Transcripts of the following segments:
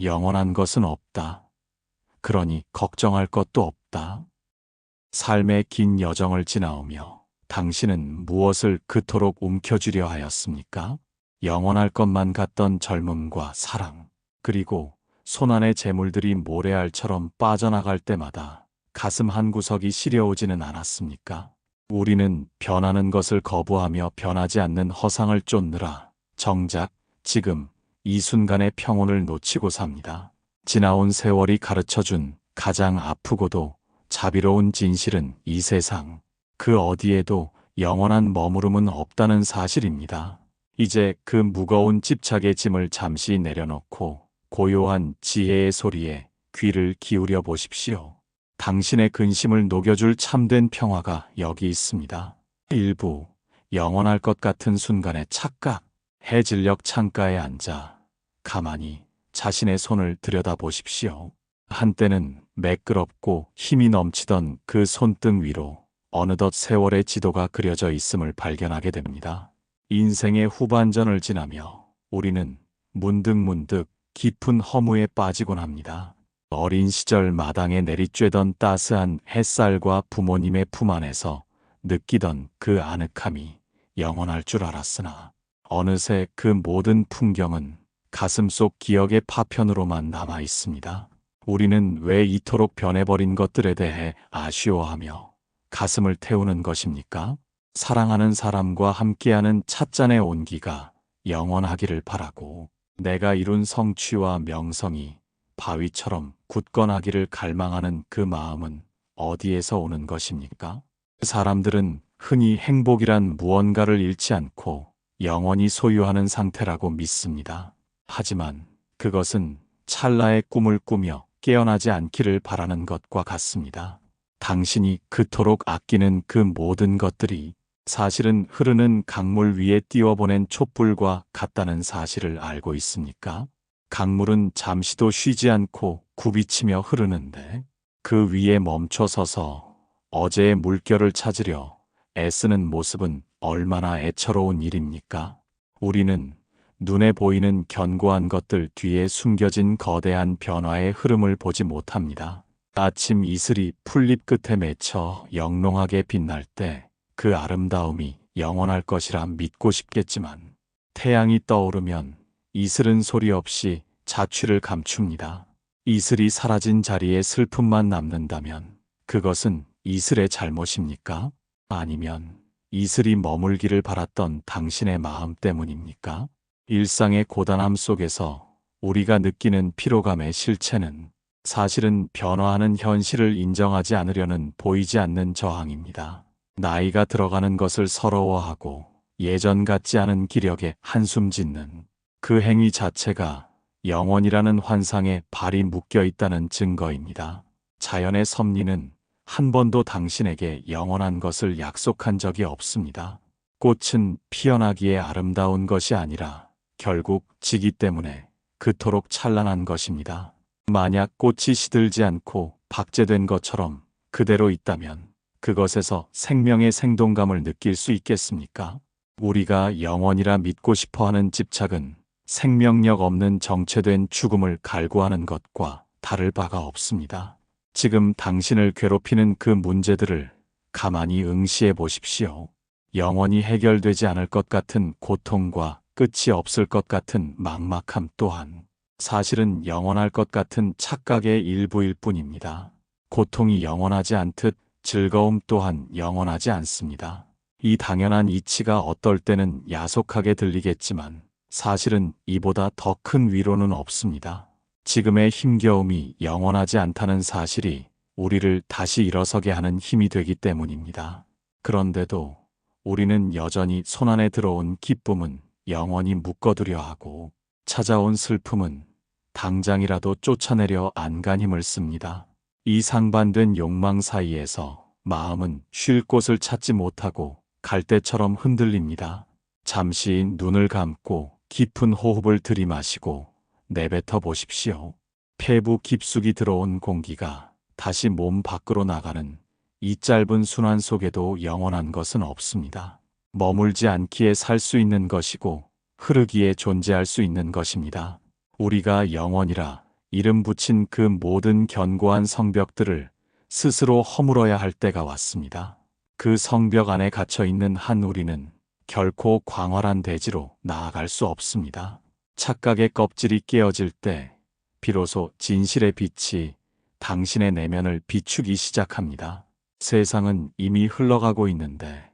영원한 것은 없다. 그러니 걱정할 것도 없다. 삶의 긴 여정을 지나오며 당신은 무엇을 그토록 움켜쥐려 하였습니까? 영원할 것만 같던 젊음과 사랑, 그리고 손안의 재물들이 모래알처럼 빠져나갈 때마다 가슴 한구석이 시려오지는 않았습니까? 우리는 변하는 것을 거부하며 변하지 않는 허상을 쫓느라 정작 지금 이 순간의 평온을 놓치고 삽니다. 지나온 세월이 가르쳐준 가장 아프고도 자비로운 진실은 이 세상 그 어디에도 영원한 머무름은 없다는 사실입니다. 이제 그 무거운 집착의 짐을 잠시 내려놓고 고요한 지혜의 소리에 귀를 기울여 보십시오. 당신의 근심을 녹여줄 참된 평화가 여기 있습니다. 일부 영원할 것 같은 순간의 착각. 해질녘 창가에 앉아 가만히 자신의 손을 들여다보십시오. 한때는 매끄럽고 힘이 넘치던 그 손등 위로 어느덧 세월의 지도가 그려져 있음을 발견하게 됩니다. 인생의 후반전을 지나며 우리는 문득문득 깊은 허무에 빠지곤 합니다. 어린 시절 마당에 내리쬐던 따스한 햇살과 부모님의 품 안에서 느끼던 그 아늑함이 영원할 줄 알았으나 어느새 그 모든 풍경은 가슴속 기억의 파편으로만 남아 있습니다. 우리는 왜 이토록 변해버린 것들에 대해 아쉬워하며 가슴을 태우는 것입니까? 사랑하는 사람과 함께하는 찻잔의 온기가 영원하기를 바라고 내가 이룬 성취와 명성이 바위처럼 굳건하기를 갈망하는 그 마음은 어디에서 오는 것입니까? 사람들은 흔히 행복이란 무언가를 잃지 않고 영원히 소유하는 상태라고 믿습니다. 하지만 그것은 찰나의 꿈을 꾸며 깨어나지 않기를 바라는 것과 같습니다. 당신이 그토록 아끼는 그 모든 것들이 사실은 흐르는 강물 위에 띄워보낸 촛불과 같다는 사실을 알고 있습니까? 강물은 잠시도 쉬지 않고 굽이치며 흐르는데 그 위에 멈춰 서서 어제의 물결을 찾으려 애쓰는 모습은 얼마나 애처로운 일입니까? 우리는 눈에 보이는 견고한 것들 뒤에 숨겨진 거대한 변화의 흐름을 보지 못합니다. 아침 이슬이 풀잎 끝에 맺혀 영롱하게 빛날 때 그 아름다움이 영원할 것이라 믿고 싶겠지만 태양이 떠오르면 이슬은 소리 없이 자취를 감춥니다. 이슬이 사라진 자리에 슬픔만 남는다면 그것은 이슬의 잘못입니까? 아니면 이슬이 머물기를 바랐던 당신의 마음 때문입니까? 일상의 고단함 속에서 우리가 느끼는 피로감의 실체는 사실은 변화하는 현실을 인정하지 않으려는 보이지 않는 저항입니다. 나이가 들어가는 것을 서러워하고 예전 같지 않은 기력에 한숨 짓는 그 행위 자체가 영원이라는 환상에 발이 묶여 있다는 증거입니다. 자연의 섭리는 한 번도 당신에게 영원한 것을 약속한 적이 없습니다. 꽃은 피어나기에 아름다운 것이 아니라 결국 지기 때문에 그토록 찬란한 것입니다. 만약 꽃이 시들지 않고 박제된 것처럼 그대로 있다면 그것에서 생명의 생동감을 느낄 수 있겠습니까? 우리가 영원이라 믿고 싶어하는 집착은 생명력 없는 정체된 죽음을 갈구하는 것과 다를 바가 없습니다. 지금 당신을 괴롭히는 그 문제들을 가만히 응시해 보십시오. 영원히 해결되지 않을 것 같은 고통과 끝이 없을 것 같은 막막함 또한 사실은 영원할 것 같은 착각의 일부일 뿐입니다. 고통이 영원하지 않듯 즐거움 또한 영원하지 않습니다. 이 당연한 이치가 어떨 때는 야속하게 들리겠지만 사실은 이보다 더 큰 위로는 없습니다. 지금의 힘겨움이 영원하지 않다는 사실이 우리를 다시 일어서게 하는 힘이 되기 때문입니다. 그런데도 우리는 여전히 손안에 들어온 기쁨은 영원히 묶어두려 하고 찾아온 슬픔은 당장이라도 쫓아내려 안간힘을 씁니다. 이 상반된 욕망 사이에서 마음은 쉴 곳을 찾지 못하고 갈대처럼 흔들립니다. 잠시 눈을 감고 깊은 호흡을 들이마시고 내뱉어 보십시오. 폐부 깊숙이 들어온 공기가 다시 몸 밖으로 나가는 이 짧은 순환 속에도 영원한 것은 없습니다. 머물지 않기에 살 수 있는 것이고 흐르기에 존재할 수 있는 것입니다. 우리가 영원이라 이름 붙인 그 모든 견고한 성벽들을 스스로 허물어야 할 때가 왔습니다. 그 성벽 안에 갇혀 있는 한 우리는 결코 광활한 대지로 나아갈 수 없습니다. 착각의 껍질이 깨어질 때 비로소 진실의 빛이 당신의 내면을 비추기 시작합니다. 세상은 이미 흘러가고 있는데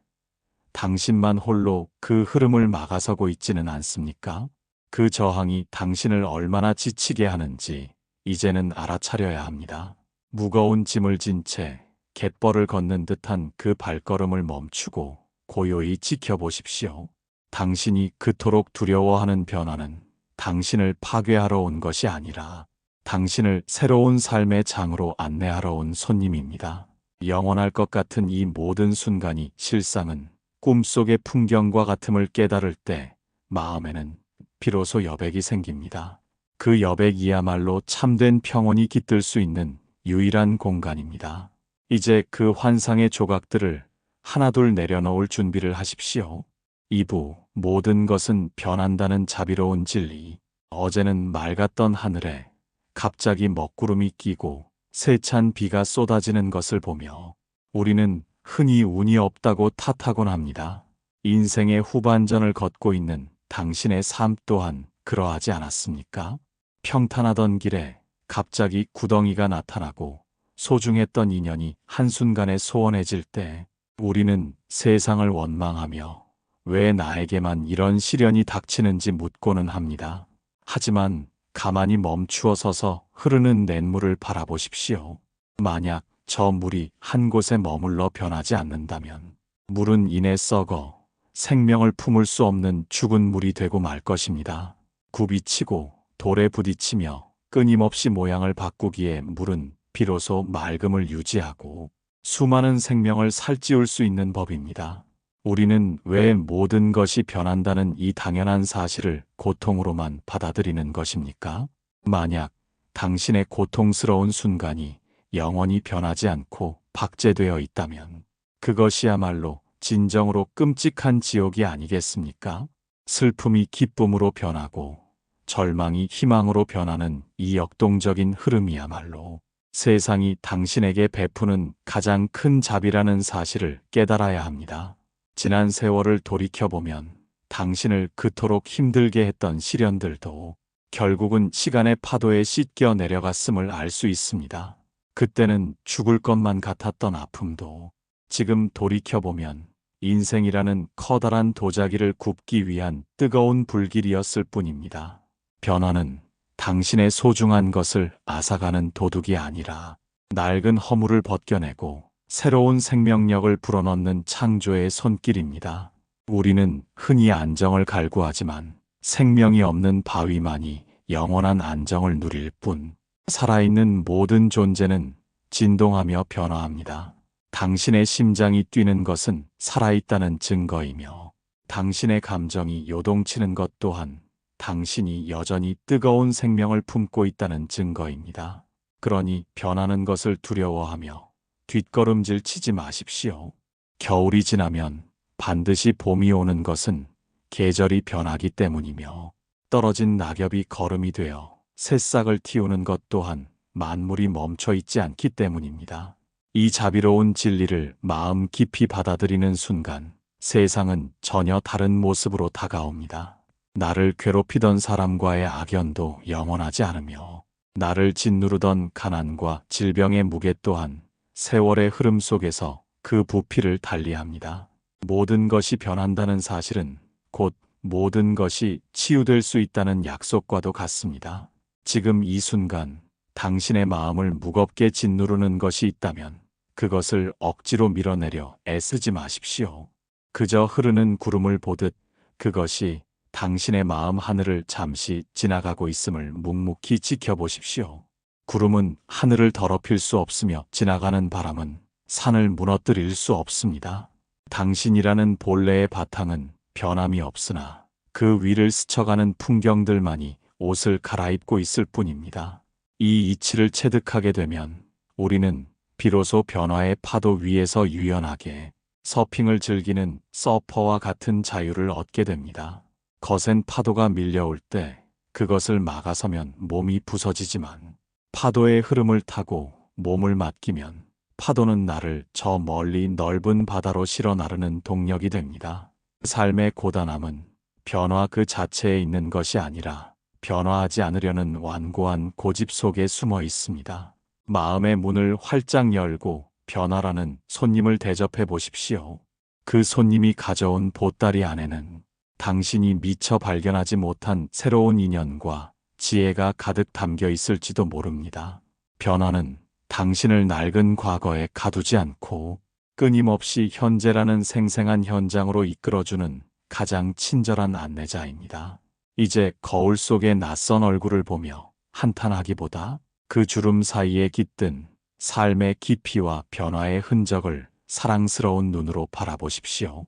당신만 홀로 그 흐름을 막아서고 있지는 않습니까? 그 저항이 당신을 얼마나 지치게 하는지 이제는 알아차려야 합니다. 무거운 짐을 진 채 갯벌을 걷는 듯한 그 발걸음을 멈추고 고요히 지켜보십시오. 당신이 그토록 두려워하는 변화는 당신을 파괴하러 온 것이 아니라 당신을 새로운 삶의 장으로 안내하러 온 손님입니다. 영원할 것 같은 이 모든 순간이 실상은 꿈속의 풍경과 같음을 깨달을 때 마음에는 비로소 여백이 생깁니다. 그 여백이야말로 참된 평온이 깃들 수 있는 유일한 공간입니다. 이제 그 환상의 조각들을 하나둘 내려놓을 준비를 하십시오. 2부 모든 것은 변한다는 자비로운 진리. 어제는 맑았던 하늘에 갑자기 먹구름이 끼고 세찬 비가 쏟아지는 것을 보며 우리는 흔히 운이 없다고 탓하곤 합니다. 인생의 후반전을 걷고 있는 당신의 삶 또한 그러하지 않았습니까? 평탄하던 길에 갑자기 구덩이가 나타나고 소중했던 인연이 한순간에 소원해질 때 우리는 세상을 원망하며 왜 나에게만 이런 시련이 닥치는지 묻고는 합니다. 하지만 가만히 멈추어 서서 흐르는 냇물을 바라보십시오. 만약 저 물이 한 곳에 머물러 변하지 않는다면 물은 이내 썩어 생명을 품을 수 없는 죽은 물이 되고 말 것입니다. 굽이치고 돌에 부딪히며 끊임없이 모양을 바꾸기에 물은 비로소 맑음을 유지하고 수많은 생명을 살찌울 수 있는 법입니다. 우리는 왜 모든 것이 변한다는 이 당연한 사실을 고통으로만 받아들이는 것입니까? 만약 당신의 고통스러운 순간이 영원히 변하지 않고 박제되어 있다면 그것이야말로 진정으로 끔찍한 지옥이 아니겠습니까? 슬픔이 기쁨으로 변하고 절망이 희망으로 변하는 이 역동적인 흐름이야말로 세상이 당신에게 베푸는 가장 큰 자비라는 사실을 깨달아야 합니다. 지난 세월을 돌이켜보면 당신을 그토록 힘들게 했던 시련들도 결국은 시간의 파도에 씻겨 내려갔음을 알 수 있습니다. 그때는 죽을 것만 같았던 아픔도 지금 돌이켜보면 인생이라는 커다란 도자기를 굽기 위한 뜨거운 불길이었을 뿐입니다. 변화는 당신의 소중한 것을 앗아가는 도둑이 아니라 낡은 허물을 벗겨내고 새로운 생명력을 불어넣는 창조의 손길입니다. 우리는 흔히 안정을 갈구하지만 생명이 없는 바위만이 영원한 안정을 누릴 뿐, 살아있는 모든 존재는 진동하며 변화합니다. 당신의 심장이 뛰는 것은 살아있다는 증거이며 당신의 감정이 요동치는 것 또한 당신이 여전히 뜨거운 생명을 품고 있다는 증거입니다. 그러니 변하는 것을 두려워하며 뒷걸음질 치지 마십시오. 겨울이 지나면 반드시 봄이 오는 것은 계절이 변하기 때문이며 떨어진 낙엽이 거름이 되어 새싹을 틔우는 것 또한 만물이 멈춰 있지 않기 때문입니다. 이 자비로운 진리를 마음 깊이 받아들이는 순간 세상은 전혀 다른 모습으로 다가옵니다. 나를 괴롭히던 사람과의 악연도 영원하지 않으며 나를 짓누르던 가난과 질병의 무게 또한 세월의 흐름 속에서 그 부피를 달리합니다. 모든 것이 변한다는 사실은 곧 모든 것이 치유될 수 있다는 약속과도 같습니다. 지금 이 순간 당신의 마음을 무겁게 짓누르는 것이 있다면 그것을 억지로 밀어내려 애쓰지 마십시오. 그저 흐르는 구름을 보듯 그것이 당신의 마음 하늘을 잠시 지나가고 있음을 묵묵히 지켜보십시오. 구름은 하늘을 더럽힐 수 없으며 지나가는 바람은 산을 무너뜨릴 수 없습니다. 당신이라는 본래의 바탕은 변함이 없으나 그 위를 스쳐가는 풍경들만이 옷을 갈아입고 있을 뿐입니다. 이 이치를 체득하게 되면 우리는 비로소 변화의 파도 위에서 유연하게 서핑을 즐기는 서퍼와 같은 자유를 얻게 됩니다. 거센 파도가 밀려올 때 그것을 막아서면 몸이 부서지지만 파도의 흐름을 타고 몸을 맡기면 파도는 나를 저 멀리 넓은 바다로 실어 나르는 동력이 됩니다. 삶의 고단함은 변화 그 자체에 있는 것이 아니라 변화하지 않으려는 완고한 고집 속에 숨어 있습니다. 마음의 문을 활짝 열고 변화라는 손님을 대접해 보십시오. 그 손님이 가져온 보따리 안에는 당신이 미처 발견하지 못한 새로운 인연과 지혜가 가득 담겨 있을지도 모릅니다. 변화는 당신을 낡은 과거에 가두지 않고 끊임없이 현재라는 생생한 현장으로 이끌어주는 가장 친절한 안내자입니다. 이제 거울 속의 낯선 얼굴을 보며 한탄하기보다 그 주름 사이에 깃든 삶의 깊이와 변화의 흔적을 사랑스러운 눈으로 바라보십시오.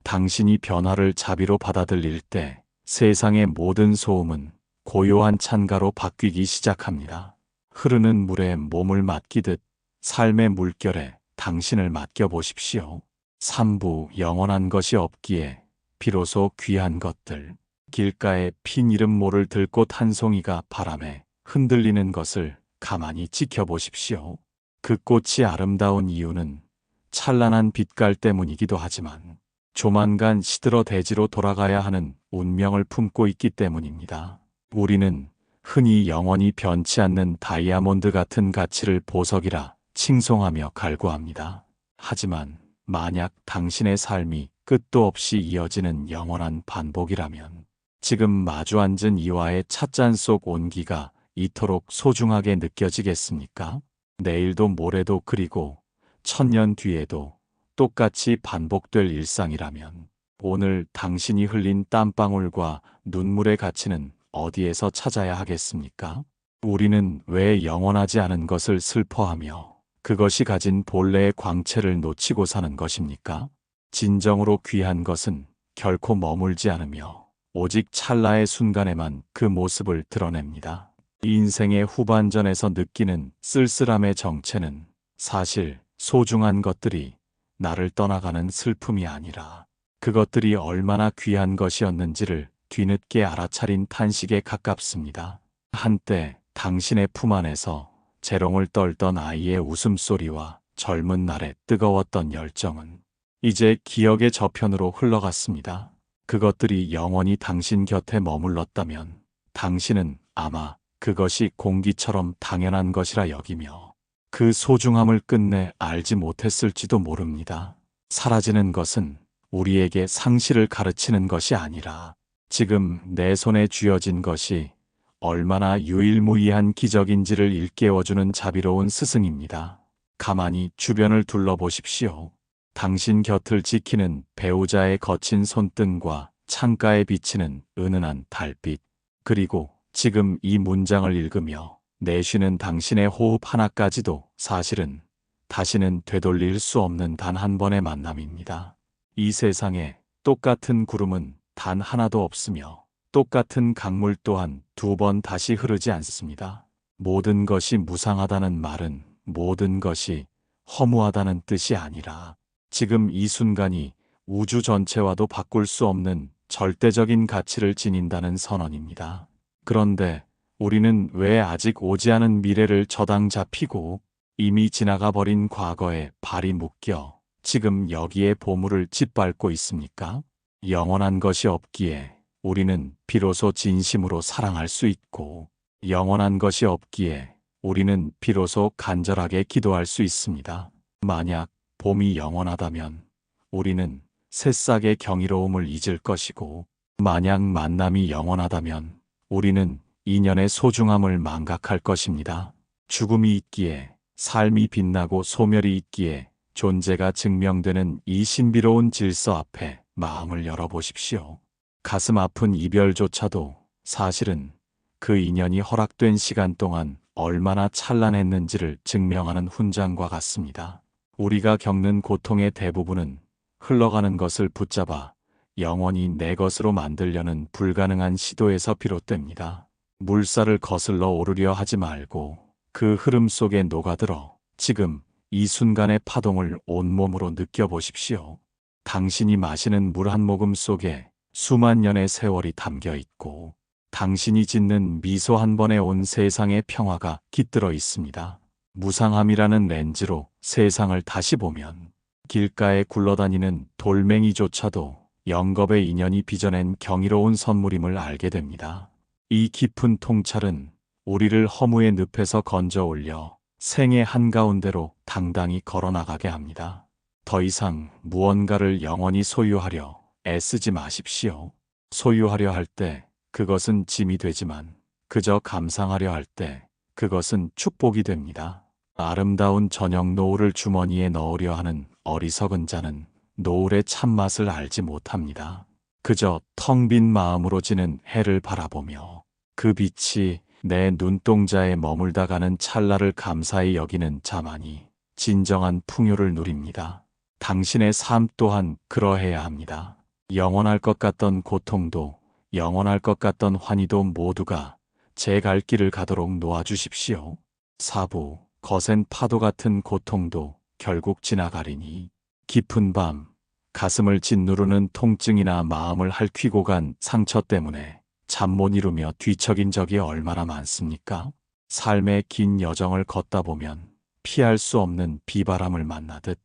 당신이 변화를 자비로 받아들일 때 세상의 모든 소음은 고요한 찬가로 바뀌기 시작합니다. 흐르는 물에 몸을 맡기듯 삶의 물결에 당신을 맡겨보십시오. 삼부 영원한 것이 없기에 비로소 귀한 것들. 길가에 핀 이름 모를 들꽃 한 송이가 바람에 흔들리는 것을 가만히 지켜보십시오. 그 꽃이 아름다운 이유는 찬란한 빛깔 때문이기도 하지만 조만간 시들어 대지로 돌아가야 하는 운명을 품고 있기 때문입니다. 우리는 흔히 영원히 변치 않는 다이아몬드 같은 가치를 보석이라 칭송하며 갈구합니다. 하지만 만약 당신의 삶이 끝도 없이 이어지는 영원한 반복이라면 지금 마주 앉은 이와의 찻잔 속 온기가 이토록 소중하게 느껴지겠습니까? 내일도 모레도 그리고 1000년 뒤에도 똑같이 반복될 일상이라면 오늘 당신이 흘린 땀방울과 눈물의 가치는 어디에서 찾아야 하겠습니까? 우리는 왜 영원하지 않은 것을 슬퍼하며 그것이 가진 본래의 광채를 놓치고 사는 것입니까? 진정으로 귀한 것은 결코 머물지 않으며 오직 찰나의 순간에만 그 모습을 드러냅니다. 인생의 후반전에서 느끼는 쓸쓸함의 정체는 사실 소중한 것들이 나를 떠나가는 슬픔이 아니라 그것들이 얼마나 귀한 것이었는지를 뒤늦게 알아차린 탄식에 가깝습니다. 한때 당신의 품 안에서 재롱을 떨던 아이의 웃음소리와 젊은 날의 뜨거웠던 열정은 이제 기억의 저편으로 흘러갔습니다. 그것들이 영원히 당신 곁에 머물렀다면 당신은 아마 그것이 공기처럼 당연한 것이라 여기며 그 소중함을 끝내 알지 못했을지도 모릅니다. 사라지는 것은 우리에게 상실을 가르치는 것이 아니라 지금 내 손에 쥐어진 것이 얼마나 유일무이한 기적인지를 일깨워주는 자비로운 스승입니다. 가만히 주변을 둘러보십시오. 당신 곁을 지키는 배우자의 거친 손등과 창가에 비치는 은은한 달빛, 그리고 지금 이 문장을 읽으며 내쉬는 당신의 호흡 하나까지도 사실은 다시는 되돌릴 수 없는 단 한 번의 만남입니다. 이 세상에 똑같은 구름은 단 하나도 없으며 똑같은 강물 또한 2번 다시 흐르지 않습니다. 모든 것이 무상하다는 말은 모든 것이 허무하다는 뜻이 아니라 지금 이 순간이 우주 전체와도 바꿀 수 없는 절대적인 가치를 지닌다는 선언입니다. 그런데 우리는 왜 아직 오지 않은 미래를 저당 잡히고 이미 지나가 버린 과거에 발이 묶여 지금 여기에 보물을 짓밟고 있습니까? 영원한 것이 없기에 우리는 비로소 진심으로 사랑할 수 있고 영원한 것이 없기에 우리는 비로소 간절하게 기도할 수 있습니다. 만약 봄이 영원하다면 우리는 새싹의 경이로움을 잊을 것이고 만약 만남이 영원하다면 우리는 인연의 소중함을 망각할 것입니다. 죽음이 있기에 삶이 빛나고 소멸이 있기에 존재가 증명되는 이 신비로운 질서 앞에 마음을 열어보십시오. 가슴 아픈 이별조차도 사실은 그 인연이 허락된 시간 동안 얼마나 찬란했는지를 증명하는 훈장과 같습니다. 우리가 겪는 고통의 대부분은 흘러가는 것을 붙잡아 영원히 내 것으로 만들려는 불가능한 시도에서 비롯됩니다. 물살을 거슬러 오르려 하지 말고 그 흐름 속에 녹아들어 지금 이 순간의 파동을 온몸으로 느껴보십시오. 당신이 마시는 물 한 모금 속에 수만 년의 세월이 담겨 있고 당신이 짓는 미소 한 번에 온 세상의 평화가 깃들어 있습니다. 무상함이라는 렌즈로 세상을 다시 보면 길가에 굴러다니는 돌멩이조차도 영겁의 인연이 빚어낸 경이로운 선물임을 알게 됩니다. 이 깊은 통찰은 우리를 허무의 늪에서 건져 올려 생의 한가운데로 당당히 걸어나가게 합니다. 더 이상 무언가를 영원히 소유하려 애쓰지 마십시오. 소유하려 할 때 그것은 짐이 되지만 그저 감상하려 할 때 그것은 축복이 됩니다. 아름다운 저녁 노을을 주머니에 넣으려 하는 어리석은 자는 노을의 참맛을 알지 못합니다. 그저 텅 빈 마음으로 지는 해를 바라보며 그 빛이 내 눈동자에 머물다 가는 찰나를 감사히 여기는 자만이 진정한 풍요를 누립니다. 당신의 삶 또한 그러해야 합니다. 영원할 것 같던 고통도 영원할 것 같던 환희도 모두가 제 갈 길을 가도록 놓아주십시오. 사부, 거센 파도 같은 고통도 결국 지나가리니 깊은 밤, 가슴을 짓누르는 통증이나 마음을 핥히고 간 상처 때문에 잠 못 이루며 뒤척인 적이 얼마나 많습니까? 삶의 긴 여정을 걷다 보면 피할 수 없는 비바람을 만나듯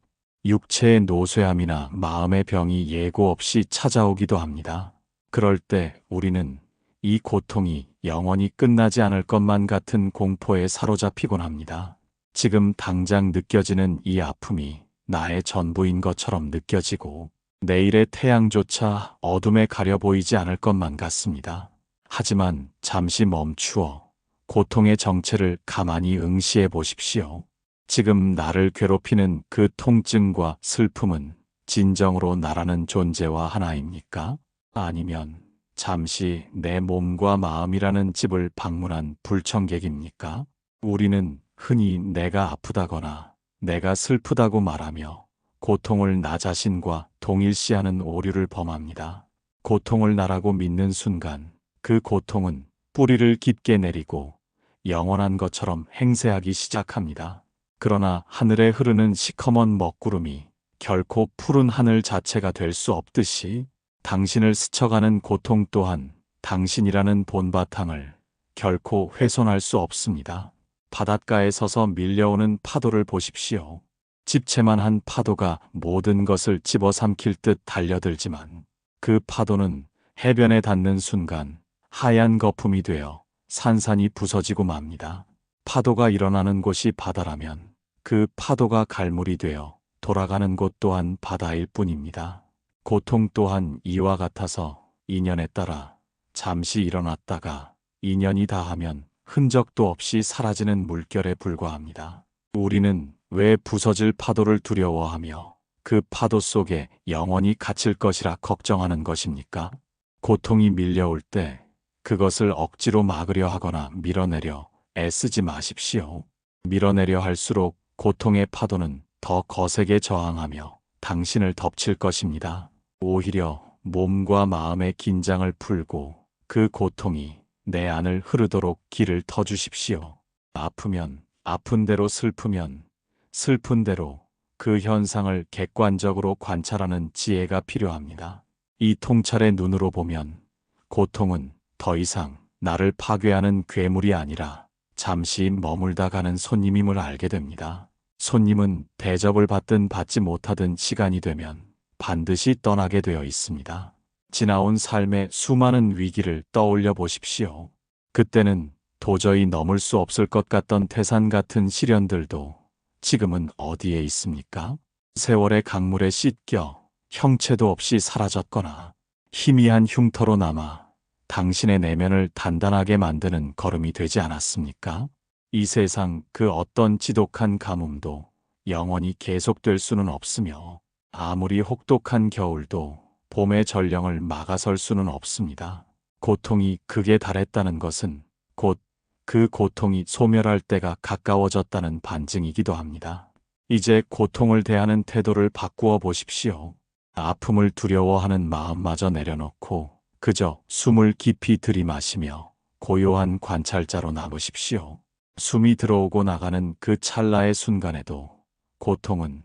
육체의 노쇠함이나 마음의 병이 예고 없이 찾아오기도 합니다. 그럴 때 우리는 이 고통이 영원히 끝나지 않을 것만 같은 공포에 사로잡히곤 합니다. 지금 당장 느껴지는 이 아픔이 나의 전부인 것처럼 느껴지고 내일의 태양조차 어둠에 가려 보이지 않을 것만 같습니다. 하지만 잠시 멈추어 고통의 정체를 가만히 응시해 보십시오. 지금 나를 괴롭히는 그 통증과 슬픔은 진정으로 나라는 존재와 하나입니까? 아니면 잠시 내 몸과 마음이라는 집을 방문한 불청객입니까? 우리는 흔히 내가 아프다거나 내가 슬프다고 말하며 고통을 나 자신과 동일시하는 오류를 범합니다. 고통을 나라고 믿는 순간 그 고통은 뿌리를 깊게 내리고 영원한 것처럼 행세하기 시작합니다. 그러나 하늘에 흐르는 시커먼 먹구름이 결코 푸른 하늘 자체가 될 수 없듯이 당신을 스쳐가는 고통 또한 당신이라는 본바탕을 결코 훼손할 수 없습니다. 바닷가에 서서 밀려오는 파도를 보십시오. 집채만한 파도가 모든 것을 집어삼킬 듯 달려들지만 그 파도는 해변에 닿는 순간 하얀 거품이 되어 산산이 부서지고 맙니다. 파도가 일어나는 곳이 바다라면 그 파도가 갈물이 되어 돌아가는 곳 또한 바다일 뿐입니다. 고통 또한 이와 같아서 인연에 따라 잠시 일어났다가 인연이 다하면 흔적도 없이 사라지는 물결에 불과합니다. 우리는 왜 부서질 파도를 두려워하며 그 파도 속에 영원히 갇힐 것이라 걱정하는 것입니까? 고통이 밀려올 때 그것을 억지로 막으려 하거나 밀어내려 애쓰지 마십시오. 밀어내려 할수록 고통의 파도는 더 거세게 저항하며 당신을 덮칠 것입니다. 오히려 몸과 마음의 긴장을 풀고 그 고통이 내 안을 흐르도록 길을 터주십시오. 아프면 아픈 대로 슬프면 슬픈 대로 그 현상을 객관적으로 관찰하는 지혜가 필요합니다. 이 통찰의 눈으로 보면 고통은 더 이상 나를 파괴하는 괴물이 아니라 잠시 머물다 가는 손님임을 알게 됩니다. 손님은 대접을 받든 받지 못하든 시간이 되면 반드시 떠나게 되어 있습니다. 지나온 삶의 수많은 위기를 떠올려 보십시오. 그때는 도저히 넘을 수 없을 것 같던 태산 같은 시련들도 지금은 어디에 있습니까? 세월의 강물에 씻겨 형체도 없이 사라졌거나 희미한 흉터로 남아 당신의 내면을 단단하게 만드는 걸음이 되지 않았습니까? 이 세상 그 어떤 지독한 가뭄도 영원히 계속될 수는 없으며 아무리 혹독한 겨울도 봄의 전령을 막아설 수는 없습니다. 고통이 극에 달했다는 것은 곧 그 고통이 소멸할 때가 가까워졌다는 반증이기도 합니다. 이제 고통을 대하는 태도를 바꾸어 보십시오. 아픔을 두려워하는 마음마저 내려놓고 그저 숨을 깊이 들이마시며 고요한 관찰자로 남으십시오. 숨이 들어오고 나가는 그 찰나의 순간에도 고통은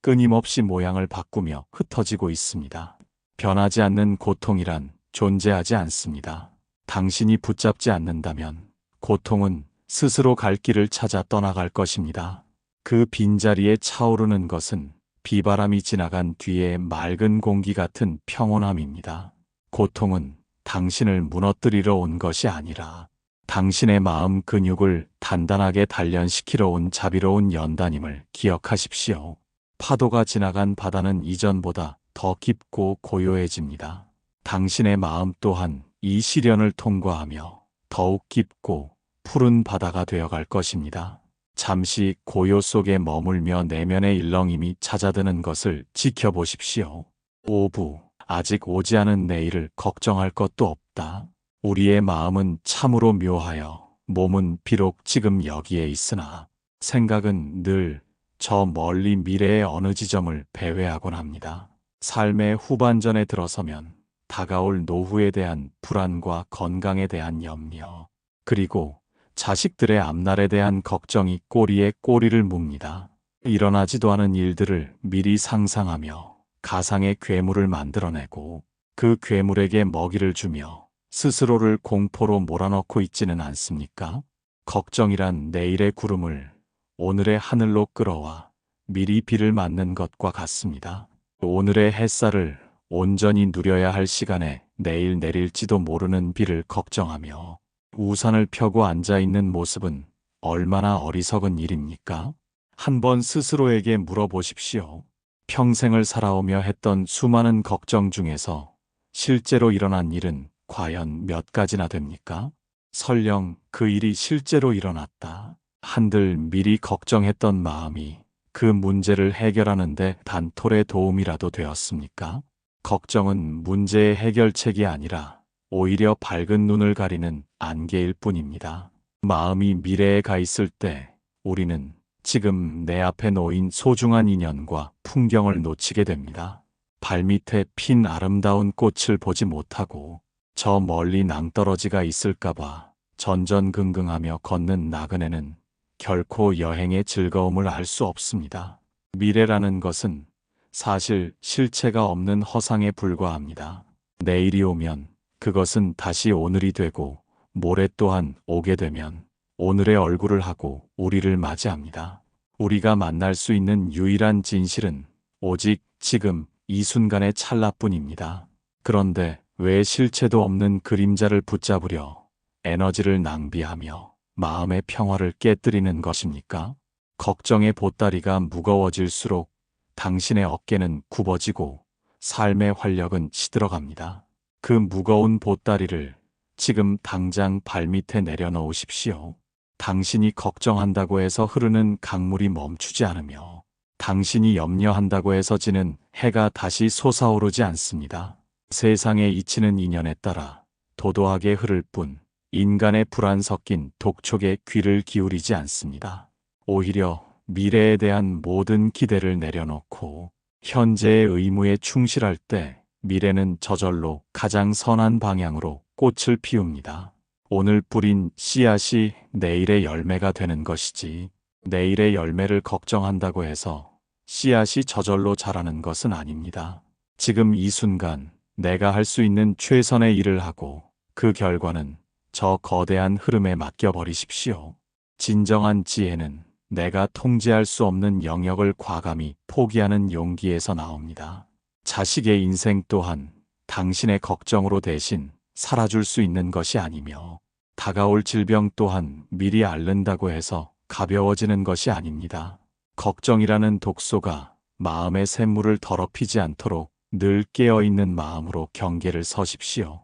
끊임없이 모양을 바꾸며 흩어지고 있습니다. 변하지 않는 고통이란 존재하지 않습니다. 당신이 붙잡지 않는다면 고통은 스스로 갈 길을 찾아 떠나갈 것입니다. 그 빈자리에 차오르는 것은 비바람이 지나간 뒤에 맑은 공기 같은 평온함입니다. 고통은 당신을 무너뜨리러 온 것이 아니라 당신의 마음 근육을 단단하게 단련시키러 온 자비로운 연단임을 기억하십시오. 파도가 지나간 바다는 이전보다 더 깊고 고요해집니다. 당신의 마음 또한 이 시련을 통과하며 더욱 깊고 푸른 바다가 되어갈 것입니다. 잠시 고요 속에 머물며 내면의 일렁임이 찾아드는 것을 지켜보십시오. 오부, 아직 오지 않은 내일을 걱정할 것도 없다. 우리의 마음은 참으로 묘하여 몸은 비록 지금 여기에 있으나 생각은 늘 저 멀리 미래의 어느 지점을 배회하곤 합니다. 삶의 후반전에 들어서면 다가올 노후에 대한 불안과 건강에 대한 염려, 그리고 자식들의 앞날에 대한 걱정이 꼬리에 꼬리를 묵니다. 일어나지도 않은 일들을 미리 상상하며 가상의 괴물을 만들어내고 그 괴물에게 먹이를 주며 스스로를 공포로 몰아넣고 있지는 않습니까? 걱정이란 내일의 구름을 오늘의 하늘로 끌어와 미리 비를 맞는 것과 같습니다. 오늘의 햇살을 온전히 누려야 할 시간에 내일 내릴지도 모르는 비를 걱정하며 우산을 펴고 앉아있는 모습은 얼마나 어리석은 일입니까? 한번 스스로에게 물어보십시오. 평생을 살아오며 했던 수많은 걱정 중에서 실제로 일어난 일은 과연 몇 가지나 됩니까? 설령 그 일이 실제로 일어났다 한들 미리 걱정했던 마음이 그 문제를 해결하는데 단톨의 도움이라도 되었습니까? 걱정은 문제의 해결책이 아니라 오히려 밝은 눈을 가리는 안개일 뿐입니다. 마음이 미래에 가 있을 때 우리는 지금 내 앞에 놓인 소중한 인연과 풍경을 놓치게 됩니다. 발밑에 핀 아름다운 꽃을 보지 못하고 저 멀리 낭떠러지가 있을까봐 전전긍긍하며 걷는 나그네는 결코 여행의 즐거움을 알 수 없습니다. 미래라는 것은 사실 실체가 없는 허상에 불과합니다. 내일이 오면 그것은 다시 오늘이 되고 모레 또한 오게 되면 오늘의 얼굴을 하고 우리를 맞이합니다. 우리가 만날 수 있는 유일한 진실은 오직 지금 이 순간의 찰나뿐입니다. 그런데 왜 실체도 없는 그림자를 붙잡으려 에너지를 낭비하며 마음의 평화를 깨뜨리는 것입니까? 걱정의 보따리가 무거워질수록 당신의 어깨는 굽어지고 삶의 활력은 시들어갑니다. 그 무거운 보따리를 지금 당장 발밑에 내려놓으십시오. 당신이 걱정한다고 해서 흐르는 강물이 멈추지 않으며 당신이 염려한다고 해서 지는 해가 다시 솟아오르지 않습니다. 세상에 이치는 인연에 따라 도도하게 흐를 뿐 인간의 불안 섞인 독촉에 귀를 기울이지 않습니다. 오히려 미래에 대한 모든 기대를 내려놓고 현재의 의무에 충실할 때 미래는 저절로 가장 선한 방향으로 꽃을 피웁니다. 오늘 뿌린 씨앗이 내일의 열매가 되는 것이지 내일의 열매를 걱정한다고 해서 씨앗이 저절로 자라는 것은 아닙니다. 지금 이 순간 내가 할 수 있는 최선의 일을 하고 그 결과는 저 거대한 흐름에 맡겨버리십시오. 진정한 지혜는 내가 통제할 수 없는 영역을 과감히 포기하는 용기에서 나옵니다. 자식의 인생 또한 당신의 걱정으로 대신 살아줄 수 있는 것이 아니며 다가올 질병 또한 미리 앓는다고 해서 가벼워지는 것이 아닙니다. 걱정이라는 독소가 마음의 샘물을 더럽히지 않도록 늘 깨어있는 마음으로 경계를 서십시오.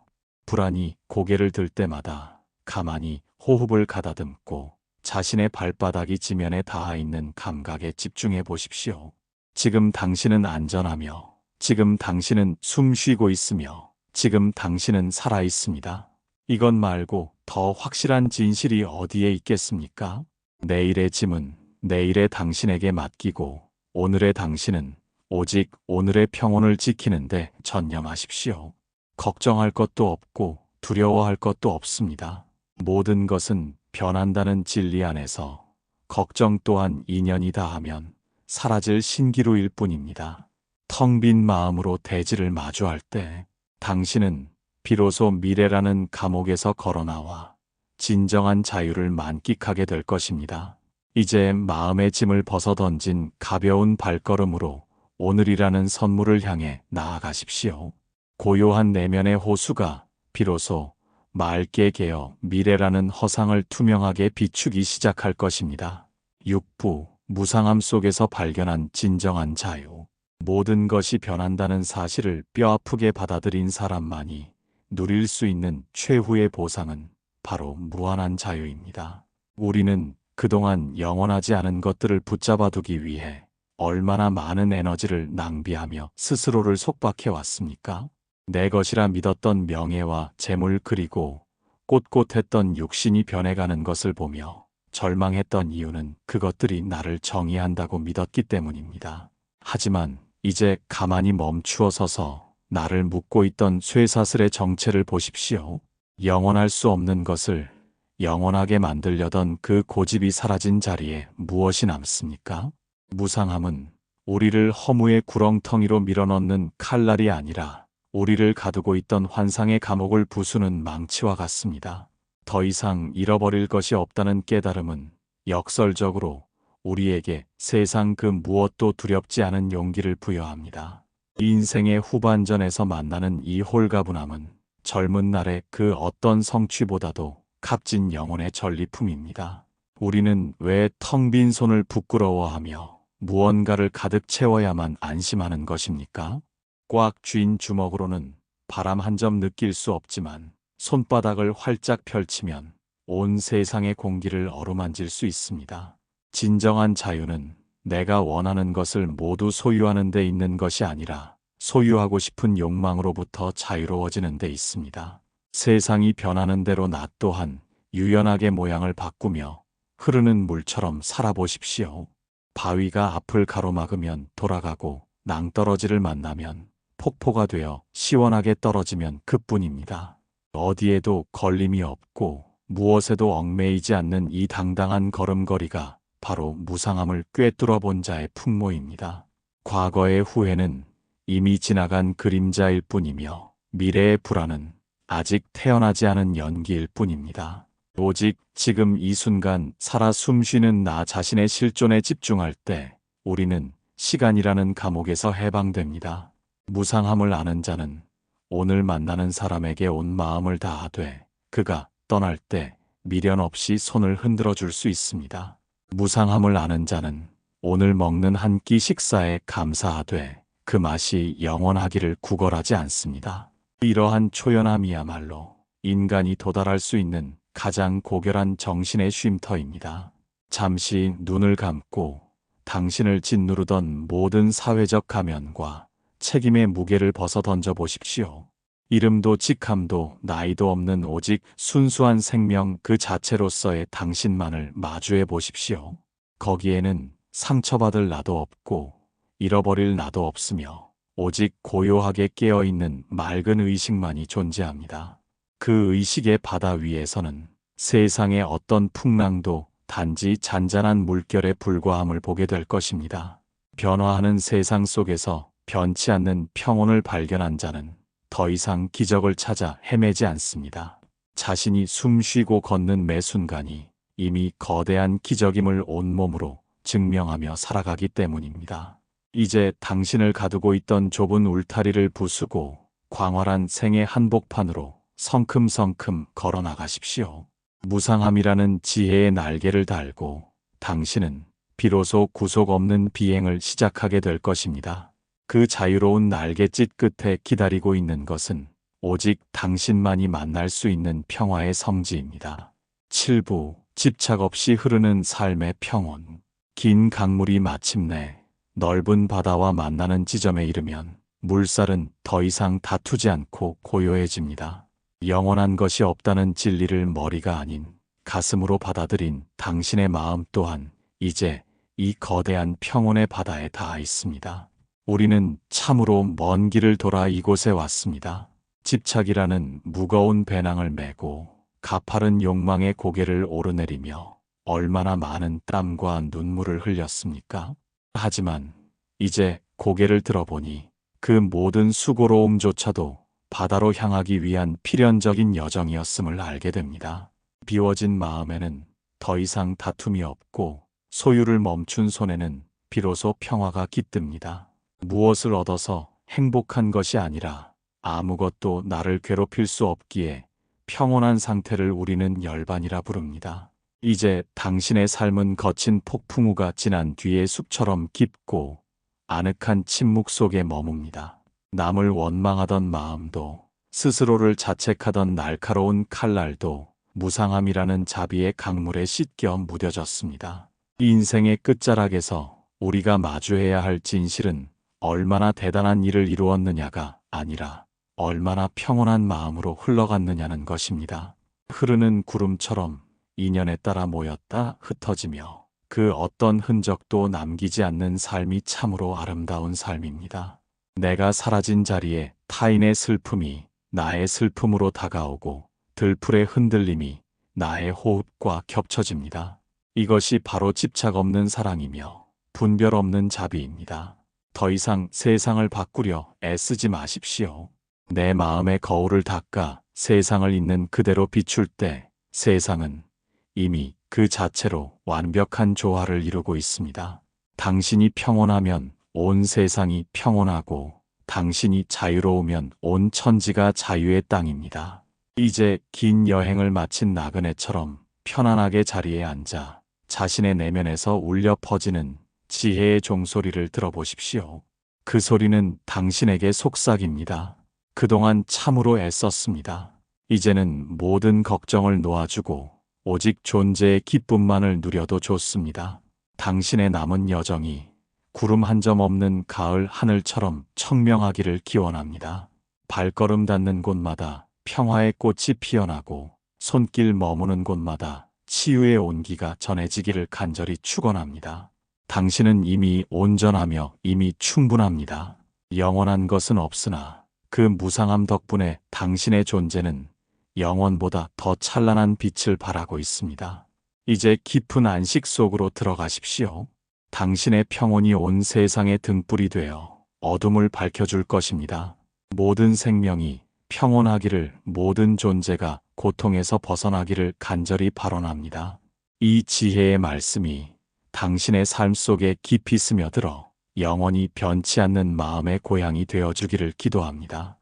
불안이 고개를 들 때마다 가만히 호흡을 가다듬고 자신의 발바닥이 지면에 닿아 있는 감각에 집중해 보십시오. 지금 당신은 안전하며 지금 당신은 숨 쉬고 있으며 지금 당신은 살아 있습니다. 이것 말고 더 확실한 진실이 어디에 있겠습니까? 내일의 짐은 내일의 당신에게 맡기고 오늘의 당신은 오직 오늘의 평온을 지키는데 전념하십시오. 걱정할 것도 없고 두려워할 것도 없습니다. 모든 것은 변한다는 진리 안에서 걱정 또한 인연이다 하면 사라질 신기루일 뿐입니다. 텅 빈 마음으로 대지를 마주할 때 당신은 비로소 미래라는 감옥에서 걸어나와 진정한 자유를 만끽하게 될 것입니다. 이제 마음의 짐을 벗어던진 가벼운 발걸음으로 오늘이라는 선물을 향해 나아가십시오. 고요한 내면의 호수가 비로소 맑게 개어 미래라는 허상을 투명하게 비추기 시작할 것입니다. 6부 무상함 속에서 발견한 진정한 자유. 모든 것이 변한다는 사실을 뼈아프게 받아들인 사람만이 누릴 수 있는 최후의 보상은 바로 무한한 자유입니다. 우리는 그동안 영원하지 않은 것들을 붙잡아 두기 위해 얼마나 많은 에너지를 낭비하며 스스로를 속박해 왔습니까? 내 것이라 믿었던 명예와 재물 그리고 꼿꼿했던 육신이 변해가는 것을 보며 절망했던 이유는 그것들이 나를 정의한다고 믿었기 때문입니다. 하지만 이제 가만히 멈추어 서서 나를 묶고 있던 쇠사슬의 정체를 보십시오. 영원할 수 없는 것을 영원하게 만들려던 그 고집이 사라진 자리에 무엇이 남습니까? 무상함은 우리를 허무의 구렁텅이로 밀어넣는 칼날이 아니라 우리를 가두고 있던 환상의 감옥을 부수는 망치와 같습니다. 더 이상 잃어버릴 것이 없다는 깨달음은 역설적으로 우리에게 세상 그 무엇도 두렵지 않은 용기를 부여합니다. 인생의 후반전에서 만나는 이 홀가분함은 젊은 날의 그 어떤 성취보다도 값진 영혼의 전리품입니다. 우리는 왜 텅 빈 손을 부끄러워하며 무언가를 가득 채워야만 안심하는 것입니까? 꽉 쥔 주먹으로는 바람 한 점 느낄 수 없지만 손바닥을 활짝 펼치면 온 세상의 공기를 어루만질 수 있습니다. 진정한 자유는 내가 원하는 것을 모두 소유하는 데 있는 것이 아니라 소유하고 싶은 욕망으로부터 자유로워지는 데 있습니다. 세상이 변하는 대로 나 또한 유연하게 모양을 바꾸며 흐르는 물처럼 살아보십시오. 바위가 앞을 가로막으면 돌아가고 낭떠러지를 만나면 폭포가 되어 시원하게 떨어지면 그뿐입니다. 어디에도 걸림이 없고 무엇에도 얽매이지 않는 이 당당한 걸음걸이가 바로 무상함을 꿰뚫어 본 자의 풍모입니다. 과거의 후회는 이미 지나간 그림자일 뿐이며 미래의 불안은 아직 태어나지 않은 연기일 뿐입니다. 오직 지금 이 순간 살아 숨쉬는 나 자신의 실존에 집중할 때 우리는 시간이라는 감옥에서 해방됩니다. 무상함을 아는 자는 오늘 만나는 사람에게 온 마음을 다하되 그가 떠날 때 미련 없이 손을 흔들어 줄 수 있습니다. 무상함을 아는 자는 오늘 먹는 한 끼 식사에 감사하되 그 맛이 영원하기를 구걸하지 않습니다. 이러한 초연함이야말로 인간이 도달할 수 있는 가장 고결한 정신의 쉼터입니다. 잠시 눈을 감고 당신을 짓누르던 모든 사회적 가면과 책임의 무게를 벗어 던져 보십시오. 이름도 직함도 나이도 없는 오직 순수한 생명 그 자체로서의 당신만을 마주해 보십시오. 거기에는 상처받을 나도 없고 잃어버릴 나도 없으며 오직 고요하게 깨어있는 맑은 의식만이 존재합니다. 그 의식의 바다 위에서는 세상의 어떤 풍랑도 단지 잔잔한 물결에 불과함을 보게 될 것입니다. 변화하는 세상 속에서 변치 않는 평온을 발견한 자는 더 이상 기적을 찾아 헤매지 않습니다. 자신이 숨쉬고 걷는 매 순간이 이미 거대한 기적임을 온몸으로 증명하며 살아가기 때문입니다. 이제 당신을 가두고 있던 좁은 울타리를 부수고 광활한 생의 한복판으로 성큼성큼 걸어 나가십시오. 무상함이라는 지혜의 날개를 달고 당신은 비로소 구속 없는 비행을 시작하게 될 것입니다. 그 자유로운 날갯짓 끝에 기다리고 있는 것은 오직 당신만이 만날 수 있는 평화의 성지입니다. 7부 집착 없이 흐르는 삶의 평온. 긴 강물이 마침내 넓은 바다와 만나는 지점에 이르면 물살은 더 이상 다투지 않고 고요해집니다. 영원한 것이 없다는 진리를 머리가 아닌 가슴으로 받아들인 당신의 마음 또한 이제 이 거대한 평온의 바다에 닿아 있습니다. 우리는 참으로 먼 길을 돌아 이곳에 왔습니다. 집착이라는 무거운 배낭을 메고 가파른 욕망의 고개를 오르내리며 얼마나 많은 땀과 눈물을 흘렸습니까? 하지만 이제 고개를 들어보니 그 모든 수고로움조차도 바다로 향하기 위한 필연적인 여정이었음을 알게 됩니다. 비워진 마음에는 더 이상 다툼이 없고 소유를 멈춘 손에는 비로소 평화가 깃듭니다. 무엇을 얻어서 행복한 것이 아니라 아무것도 나를 괴롭힐 수 없기에 평온한 상태를 우리는 열반이라 부릅니다. 이제 당신의 삶은 거친 폭풍우가 지난 뒤의 숲처럼 깊고 아늑한 침묵 속에 머뭅니다. 남을 원망하던 마음도 스스로를 자책하던 날카로운 칼날도 무상함이라는 자비의 강물에 씻겨 무뎌졌습니다. 인생의 끝자락에서 우리가 마주해야 할 진실은 얼마나 대단한 일을 이루었느냐가 아니라 얼마나 평온한 마음으로 흘러갔느냐는 것입니다. 흐르는 구름처럼 인연에 따라 모였다 흩어지며 그 어떤 흔적도 남기지 않는 삶이 참으로 아름다운 삶입니다. 내가 사라진 자리에 타인의 슬픔이 나의 슬픔으로 다가오고 들풀의 흔들림이 나의 호흡과 겹쳐집니다. 이것이 바로 집착 없는 사랑이며 분별 없는 자비입니다. 더 이상 세상을 바꾸려 애쓰지 마십시오. 내 마음의 거울을 닦아 세상을 있는 그대로 비출 때 세상은 이미 그 자체로 완벽한 조화를 이루고 있습니다. 당신이 평온하면 온 세상이 평온하고 당신이 자유로우면 온 천지가 자유의 땅입니다. 이제 긴 여행을 마친 나그네처럼 편안하게 자리에 앉아 자신의 내면에서 울려 퍼지는 지혜의 종소리를 들어보십시오. 그 소리는 당신에게 속삭입니다. 그동안 참으로 애썼습니다. 이제는 모든 걱정을 놓아주고 오직 존재의 기쁨만을 누려도 좋습니다. 당신의 남은 여정이 구름 한 점 없는 가을 하늘처럼 청명하기를 기원합니다. 발걸음 닿는 곳마다 평화의 꽃이 피어나고 손길 머무는 곳마다 치유의 온기가 전해지기를 간절히 축원합니다. 당신은 이미 온전하며 이미 충분합니다. 영원한 것은 없으나 그 무상함 덕분에 당신의 존재는 영원보다 더 찬란한 빛을 발하고 있습니다. 이제 깊은 안식 속으로 들어가십시오. 당신의 평온이 온 세상의 등불이 되어 어둠을 밝혀줄 것입니다. 모든 생명이 평온하기를, 모든 존재가 고통에서 벗어나기를 간절히 발언합니다. 이 지혜의 말씀이 당신의 삶 속에 깊이 스며들어 영원히 변치 않는 마음의 고향이 되어주기를 기도합니다.